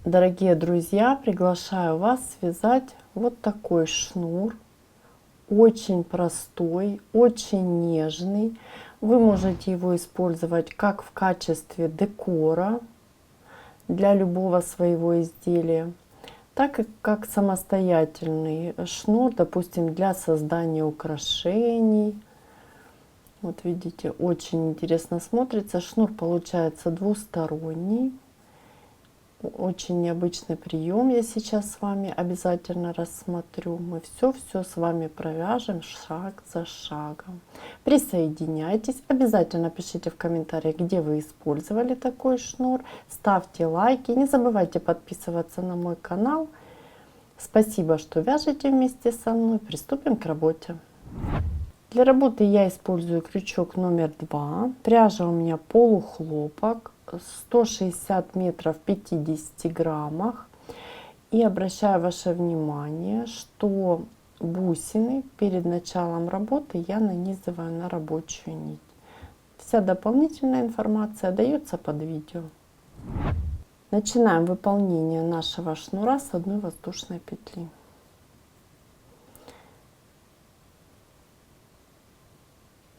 Дорогие друзья, приглашаю вас связать вот такой шнур. Очень простой, очень нежный. Вы можете его использовать как в качестве декора для любого своего изделия, так и как самостоятельный шнур, допустим, для создания украшений. Вот видите, очень интересно смотрится. Шнур получается двусторонний. Очень необычный прием я сейчас с вами обязательно рассмотрю. Мы все с вами провяжем шаг за шагом. Присоединяйтесь, обязательно пишите в комментариях, где вы использовали такой шнур. Ставьте лайки, не забывайте подписываться на мой канал. Спасибо, что вяжете вместе со мной. Приступим к работе. Для работы я использую крючок номер 2. Пряжа у меня полухлопок, 160 метров в 50 граммах. И обращаю ваше внимание, что бусины перед началом работы я нанизываю на рабочую нить. Вся дополнительная информация дается под видео. Начинаем выполнение нашего шнура с одной воздушной петли.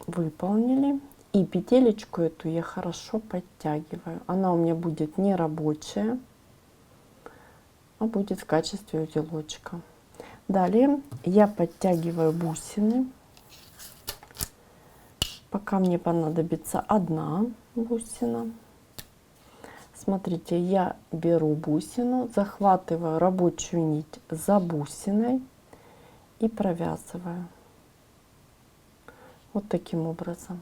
Выполнили, и петелечку эту я хорошо подтягиваю. Она у меня будет не рабочая, а будет в качестве узелочка. Далее я подтягиваю бусины, пока мне понадобится одна бусина. Смотрите, я беру бусину, захватываю рабочую нить за бусиной и провязываю. Вот таким образом.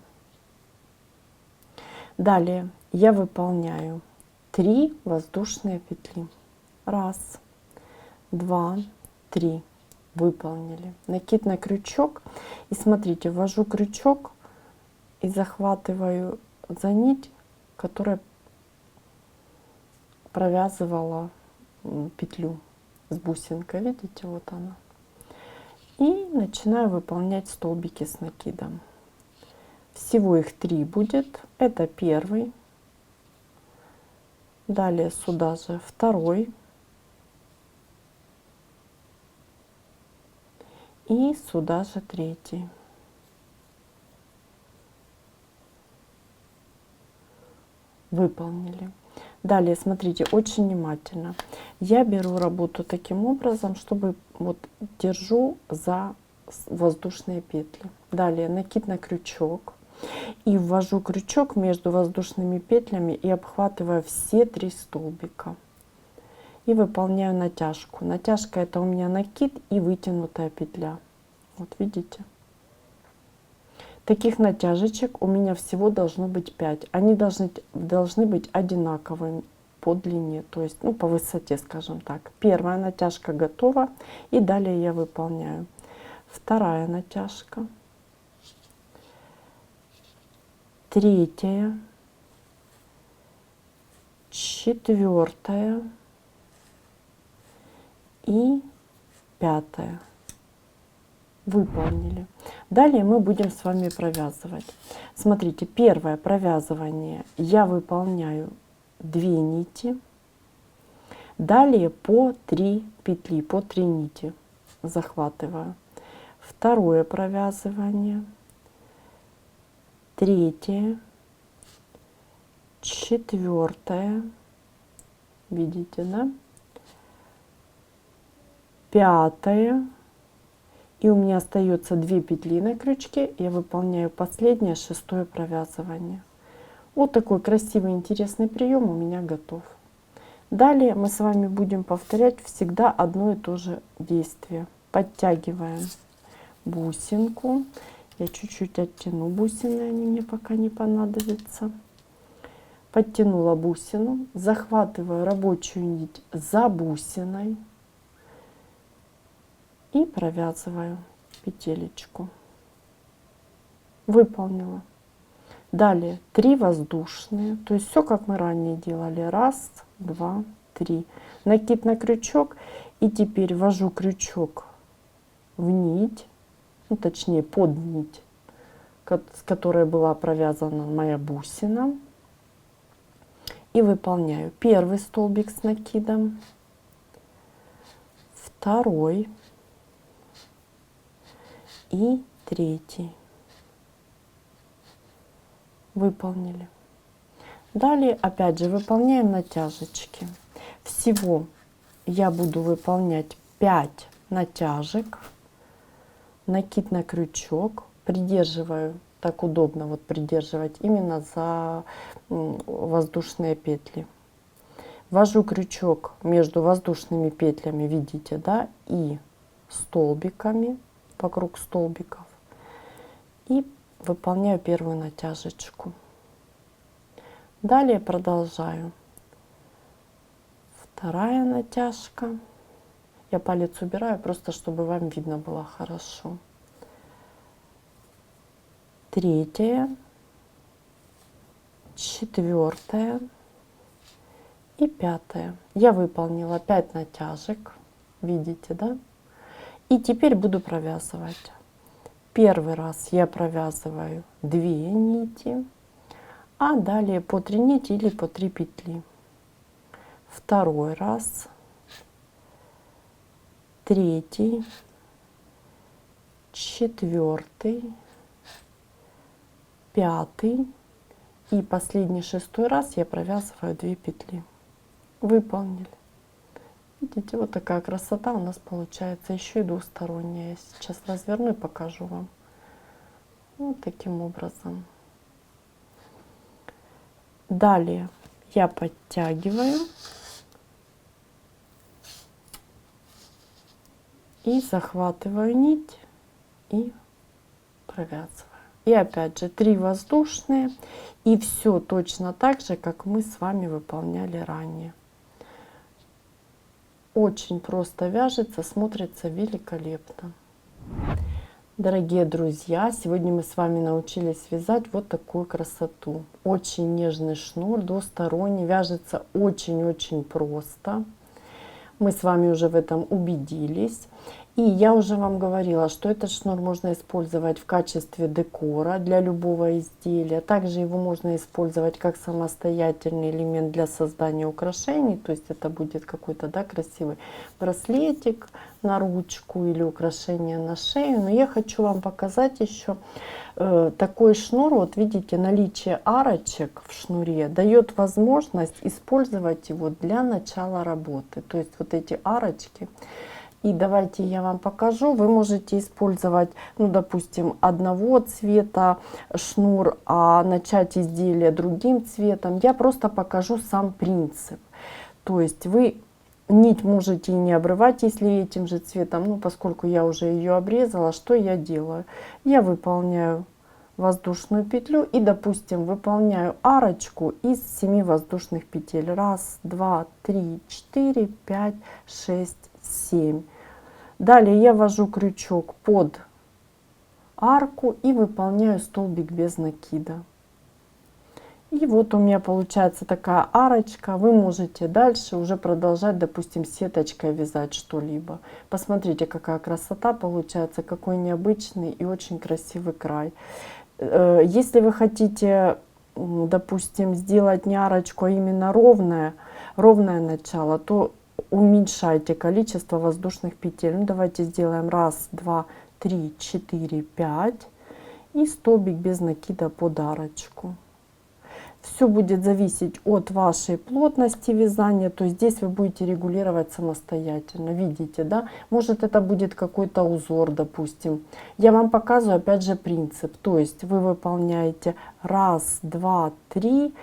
Далее я выполняю 3 воздушные петли. 1, 2, 3. Выполнили. Накид на крючок. И смотрите, ввожу крючок и захватываю за нить, которая провязывала петлю с бусинкой. Видите, вот она. И начинаю выполнять столбики с накидом. Всего их 3 будет. Это первый. Далее сюда же второй. И сюда же третий. Выполнили. Далее смотрите очень внимательно. Я беру работу таким образом, чтобы вот держу за воздушные петли. Далее накид на крючок и ввожу крючок между воздушными петлями и обхватываю все 3 столбика и выполняю натяжку. Натяжка — это у меня накид и вытянутая петля. Вот видите. Таких натяжечек у меня всего должно быть 5. Они должны быть одинаковыми по длине, то есть по высоте, скажем так. Первая натяжка готова, и далее я выполняю. Вторая натяжка, третья, четвертая и пятая. Выполнили. Далее мы будем с вами провязывать. Смотрите, первое провязывание я выполняю 2 нити. Далее по 3 петли, по 3 нити захватываю. Второе провязывание, третье, четвертое, видите, да? Пятое. И у меня остается 2 петли на крючке. Я выполняю последнее, 6-е провязывание. Вот такой красивый, интересный прием у меня готов. Далее мы с вами будем повторять всегда одно и то же действие. Подтягиваем бусинку. Я чуть-чуть оттяну бусины, они мне пока не понадобятся. Подтянула бусину, захватываю рабочую нить за бусиной и провязываю петелечку. Выполнила. Далее 3 воздушные, то есть все как мы ранее делали. 1, 2, 3. Накид на крючок, и теперь ввожу крючок в нить, точнее под нить, с которой была провязана моя бусина, И выполняю первый столбик с накидом, второй и третий. Выполнили. Далее опять же выполняем натяжечки. Всего я буду выполнять 5 натяжек, накид на крючок, придерживаю, так удобно вот придерживать именно за воздушные петли. Ввожу крючок между воздушными петлями, видите, да, и столбиками, вокруг столбиков, и выполняю первую натяжечку. Далее продолжаю. Вторая натяжка. Я палец убираю, просто чтобы вам видно было хорошо. Третья, четвертая и пятая. Я выполнила 5 натяжек, видите, да? И теперь буду провязывать. Первый раз я провязываю 2 нити, а далее по 3 нити или по 3 петли. Второй раз, третий, четвертый, пятый и последний, шестой раз я провязываю 2 петли. Выполнили. Видите, вот такая красота у нас получается, еще и двусторонняя. Я сейчас разверну и покажу вам. Вот таким образом. Далее я подтягиваю и захватываю нить и провязываю. И опять же 3 воздушные, и все точно так же, как мы с вами выполняли ранее. Очень просто вяжется, смотрится великолепно. Дорогие друзья, сегодня мы с вами научились вязать вот такую красоту. Очень нежный шнур, двусторонний, вяжется очень-очень просто. Мы с вами уже в этом убедились. И я уже вам говорила, что этот шнур можно использовать в качестве декора для любого изделия. Также его можно использовать как самостоятельный элемент для создания украшений. То есть это будет какой-то, да, красивый браслетик на ручку или украшение на шею. Но я хочу вам показать еще такой шнур. Вот видите, наличие арочек в шнуре дает возможность использовать его для начала работы. То есть вот эти арочки. И давайте я вам покажу. Вы можете использовать, ну, допустим, одного цвета шнур, а начать изделие другим цветом. Я просто покажу сам принцип. То есть вы нить можете и не обрывать, если этим же цветом. Ну, поскольку я уже ее обрезала, что я делаю? Я выполняю воздушную петлю и, допустим, выполняю арочку из 7 воздушных петель. 1, 2, 3, 4, 5, 6, 7. Далее я ввожу крючок под арку и выполняю столбик без накида. И вот у меня получается такая арочка. Вы можете дальше уже продолжать, допустим, сеточкой вязать что-либо. Посмотрите, какая красота получается, какой необычный и очень красивый край. Если вы хотите, допустим, сделать не арочку, а именно ровное начало, то уменьшайте количество воздушных петель. Ну, давайте сделаем 1, 2, 3, 4, 5 и столбик без накида под арочку. Все будет зависеть от вашей плотности вязания, то есть здесь вы будете регулировать самостоятельно. Видите, да? Может, это будет какой-то узор, допустим. Я вам показываю опять же принцип. То есть вы выполняете 1, 2, 3,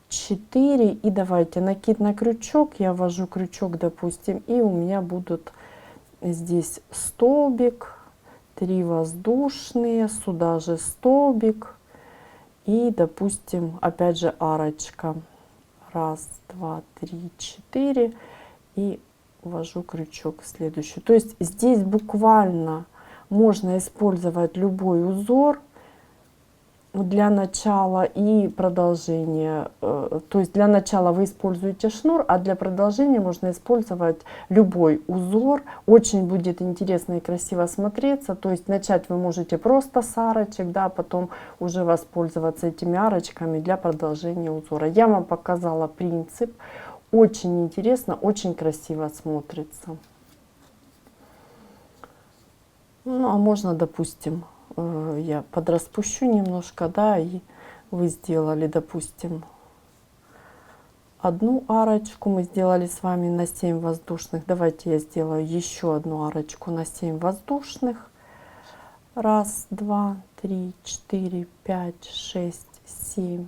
4 и давайте накид на крючок. Я ввожу крючок, допустим, и у меня будут здесь столбик, 3 воздушные, сюда же столбик. И, допустим, опять же арочка. 1, 2, 3, 4. И ввожу крючок в следующую. То есть здесь буквально можно использовать любой узор. для начала и продолжения. То есть для начала вы используете шнур, а для продолжения можно использовать любой узор. Очень будет интересно и красиво смотреться. То есть начать вы можете просто с арочек, да, потом уже воспользоваться этими арочками для продолжения узора. Я вам показала принцип. Очень интересно, очень красиво смотрится. Ну, а можно, допустим, я подраспущу немножко, да, и вы сделали, допустим, одну арочку, мы сделали с вами на 7 воздушных. Давайте я сделаю еще одну арочку на 7 воздушных. Раз, два, три, четыре, пять, шесть, 7.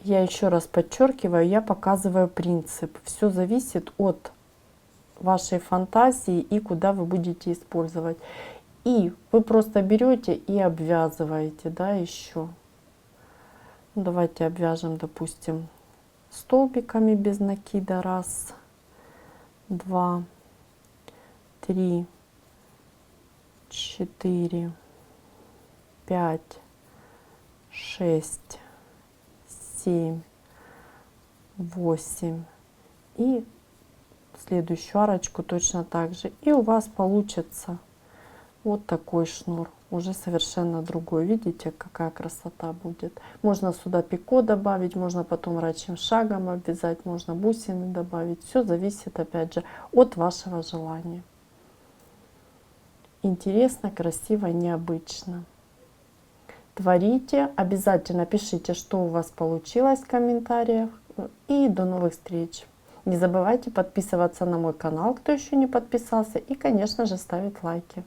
Я еще раз подчеркиваю, я показываю принцип. Все зависит от вашей фантазии и куда вы будете использовать. И вы просто берете и обвязываете, да, еще. Ну, давайте обвяжем, допустим, столбиками без накида. Раз, два, три, 4, 5, 6, 7, 8. И следующую арочку точно так же. И у вас получится вот такой шнур, уже совершенно другой. Видите, какая красота будет. Можно сюда пико добавить, можно потом рачьим шагом обвязать, можно бусины добавить. Все зависит, опять же, от вашего желания. Интересно, красиво, необычно. Творите, обязательно пишите, что у вас получилось в комментариях. И до новых встреч. Не забывайте подписываться на мой канал, кто еще не подписался. И, конечно же, ставить лайки.